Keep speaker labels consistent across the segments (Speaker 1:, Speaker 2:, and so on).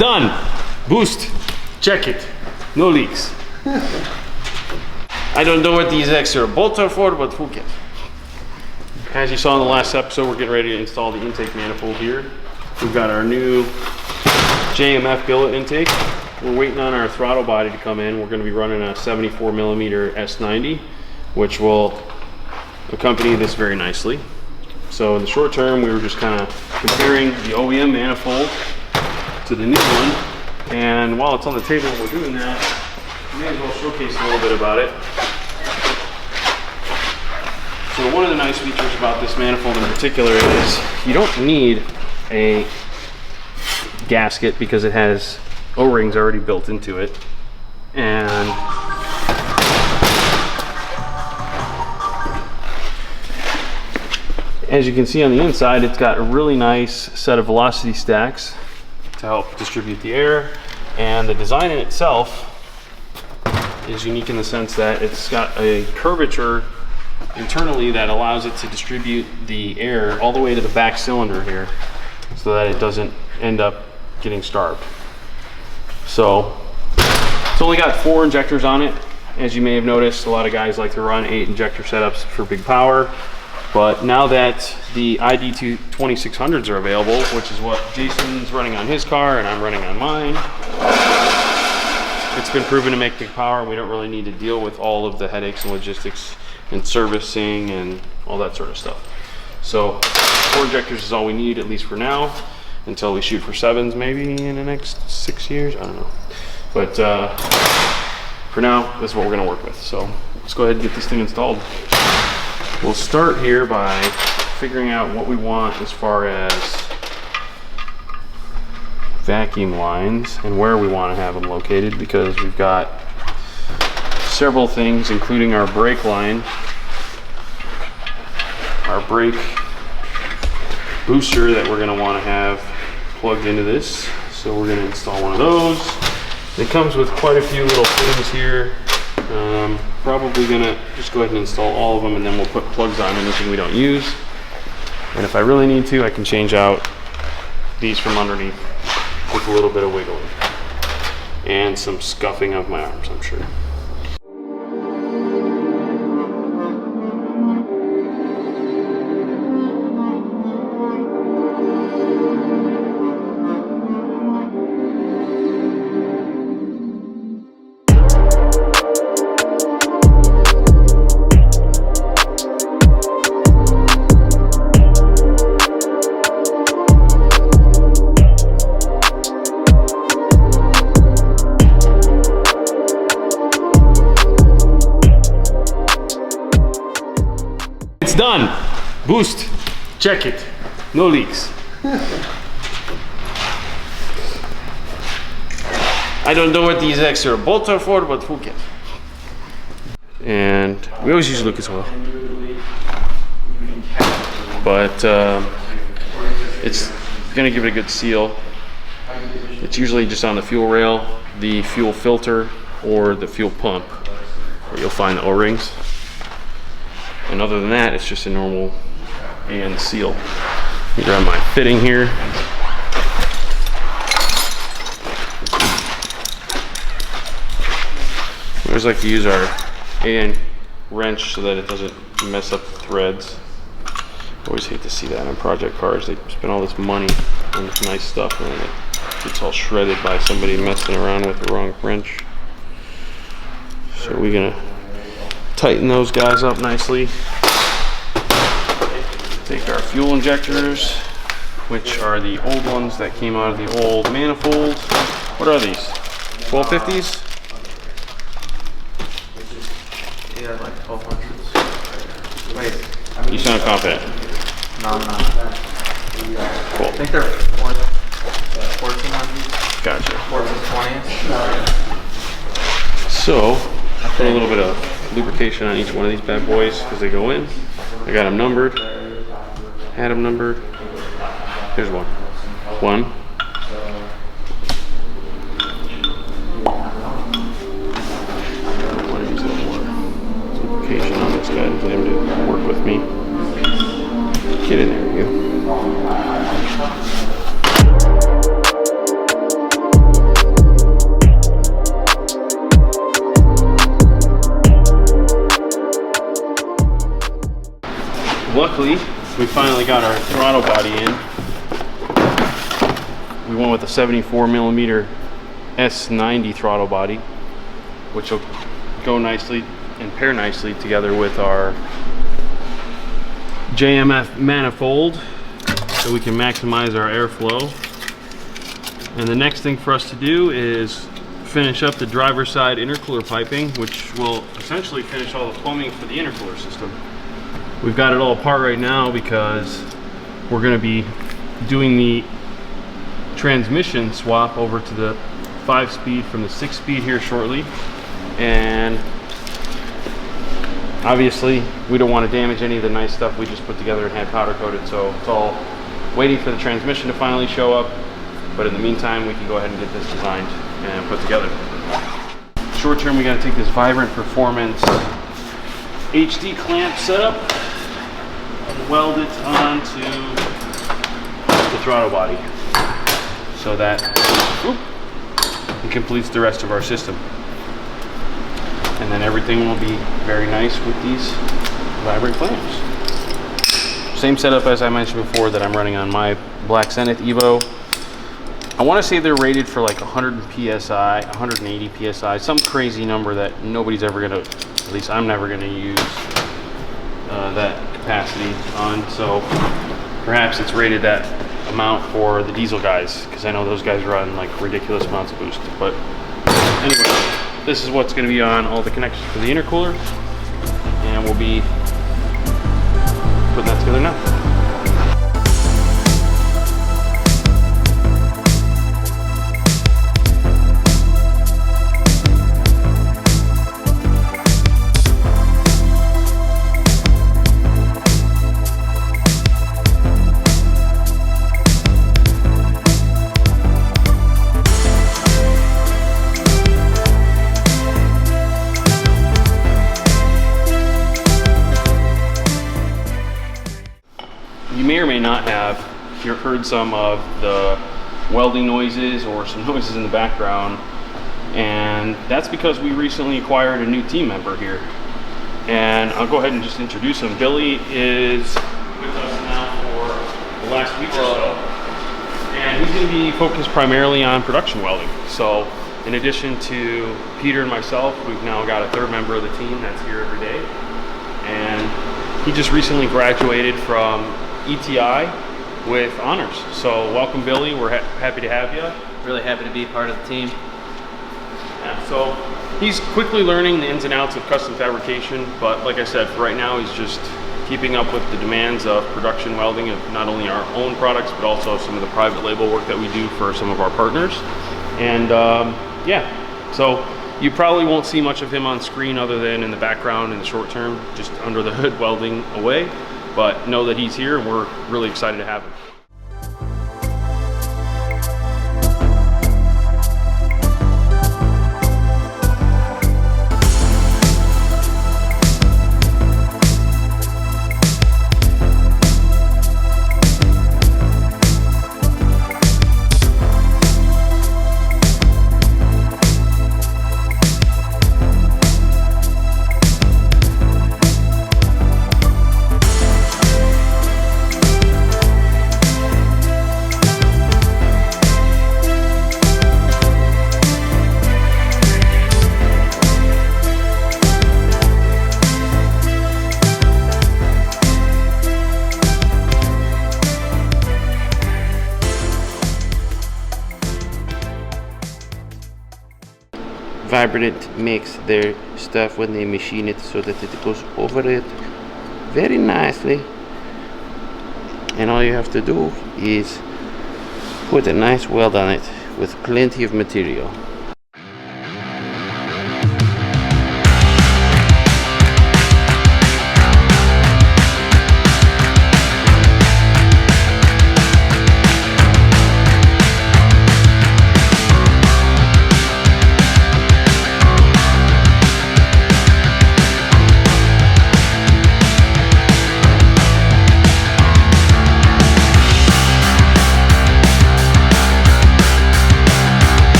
Speaker 1: done. Boost. Check it. No leaks. I don't know what these extra bolts are for, but who cares? As you saw in the last episode, we're getting ready to install the intake manifold here. We've got our new JMF billet intake. We're waiting on our throttle body to come in. We're going to be running a 74mm S90, which will accompany this very nicely. So in the short term, we were just kind of comparing the OEM manifold to the new one. And while it's on the table, we're doing that. May as well showcase a little bit about it. So one of the nice features about this manifold in particular is you don't need a gasket because it has O-rings already built into it. And as you can see on the inside, it's got a really nice set of velocity stacks to help distribute the air. And the design in itself is unique in the sense that it's got a curvature internally that allows it to distribute the air all the way to the back cylinder here so that it doesn't end up getting starved. So it's only got 4 injectors on it. As you may have noticed, a lot of guys like to run 8 injector setups for big power. But now that the ID2 2600s are available, which is what Jason's running on his car and I'm running on mine, it's been proven to make big power. We don't really need to deal with all of the headaches and logistics and servicing and all that sort of stuff. So 4 injectors is all we need, at least for now, until we shoot for 7s maybe in the next 6 years. I don't know. But for now, this is what we're going to work with. So let's go ahead and get this thing installed. We'll start here by figuring out what we want as far as vacuum lines and where we want to have them located, because we've got several things, including our brake line, our brake booster that we're going to want to have plugged into this. So we're going to install one of those. It comes with quite a few little things here. Probably going to just go ahead and install all of them, and then we'll put plugs on anything we don't use. And if I really need to, I can change out these from underneath with a little bit of wiggling and some scuffing of my arms, I'm sure. Done. Boost. Check it. No leaks. I don't know what these extra bolts are for, but who cares? And we always use Luke as well. But it's gonna give it a good seal. It's usually just on the fuel rail, the fuel filter, or the fuel pump, where you'll find the O-rings. And other than that, it's just a normal and seal. Let me grab my fitting here. We always like to use our AN wrench so that it doesn't mess up the threads. Always hate to see that on project cars. They spend all this money on this nice stuff and then it gets all shredded by somebody messing around with the wrong wrench. So we're gonna tighten those guys up nicely. Take our fuel injectors, which are the old ones that came out of the old manifold. What are these? 1250s?
Speaker 2: Yeah, like 1200s. Wait.
Speaker 1: You sound confident.
Speaker 2: No, I'm not.
Speaker 1: Cool.
Speaker 2: I think they're 1400s.
Speaker 1: Gotcha.
Speaker 2: 1420s.
Speaker 1: So, I put a little bit of lubrication on each one of these bad boys as they go in. I got them numbered. Had them numbered. Here's one. One. I want to use a little more lubrication on this guy to get him to work with me. Get in there, you. luckily, we finally got our throttle body in. We went with a 74mm S90 throttle body, which will go nicely and pair nicely together with our JMF manifold, so we can maximize our airflow. And the next thing for us to do is finish up the driver's side intercooler piping, which will essentially finish all the plumbing for the intercooler system. We've got it all apart right now because we're going to be doing the transmission swap over to the 5-speed from the 6-speed here shortly. And obviously we don't want to damage any of the nice stuff we just put together and had powder coated, so it's all waiting for the transmission to finally show up. But in the meantime, we can go ahead and get this designed and put together. Short term, we got to take this Vibrant Performance HD clamp setup, weld it onto the throttle body so that it completes the rest of our system. And then everything will be very nice with these Vibrant clamps. Same setup as I mentioned before that I'm running on my Black Zenith Evo. I want to say they're rated for like 100 PSI, 180 PSI, some crazy number that nobody's ever going to, at least I'm never going to use that capacity on. So perhaps it's rated that amount for the diesel guys, because I know those guys run like ridiculous amounts of boost. But anyway, this is what's going to be on all the connections for the intercooler, and we'll be putting that together now. You may or may not have heard some of the welding noises or some noises in the background, and that's because we recently acquired a new team member here. And I'll go ahead and just introduce him. Billy is with us now for the last week or so, and he's going to be focused primarily on production welding. So in addition to Peter and myself, we've now got a third member of the team that's here every day, and he just recently graduated from ETI with honors. So welcome, Billy. We're happy to have you.
Speaker 2: Really happy to be part of the team.
Speaker 1: Yeah, so he's quickly learning the ins and outs of custom fabrication, but like I said, for right now he's just keeping up with the demands of production welding of not only our own products but also some of the private label work that we do for some of our partners. And yeah, so you probably won't see much of him on screen other than in the background in the short term, just under the hood welding away. But know that he's here and we're really excited to have him.
Speaker 3: Vibrant makes their stuff when they machine it so that it goes over it very nicely, and all you have to do is put a nice weld on it with plenty of material.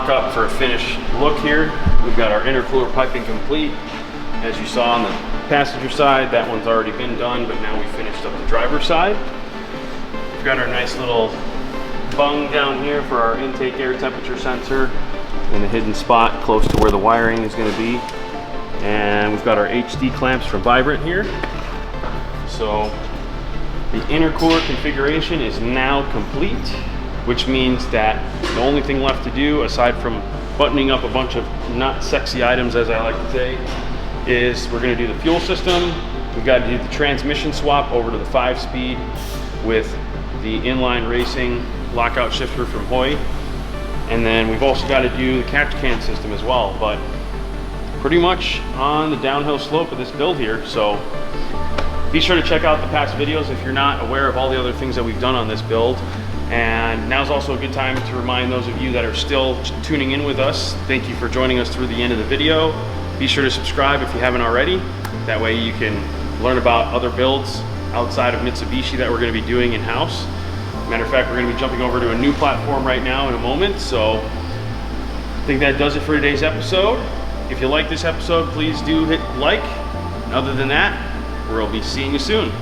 Speaker 1: mock-up for a finished look here. We've got our intercooler piping complete. As you saw on the passenger side, that one's already been done, but now we finished up the driver's side. We've got our nice little bung down here for our intake air temperature sensor in a hidden spot close to where the wiring is going to be. And we've got our HD clamps from Vibrant here. So the intercooler configuration is now complete, which means that the only thing left to do, aside from buttoning up a bunch of not sexy items, as I like to say, is we're going to do the fuel system. We've got to do the transmission swap over to the 5-speed with the inline racing lockout shifter from Hoy. And then we've also got to do the catch can system as well, but pretty much on the downhill slope of this build here. So be sure to check out the past videos if you're not aware of all the other things that we've done on this build. And now's also a good time to remind those of you that are still tuning in with us, thank you for joining us through the end of the video. Be sure to subscribe if you haven't already. That way you can learn about other builds outside of Mitsubishi that we're going to be doing in-house. Matter of fact, we're going to be jumping over to a new platform right now in a moment. So I think that does it for today's episode. If you like this episode, please do hit like. And other than that, we'll be seeing you soon.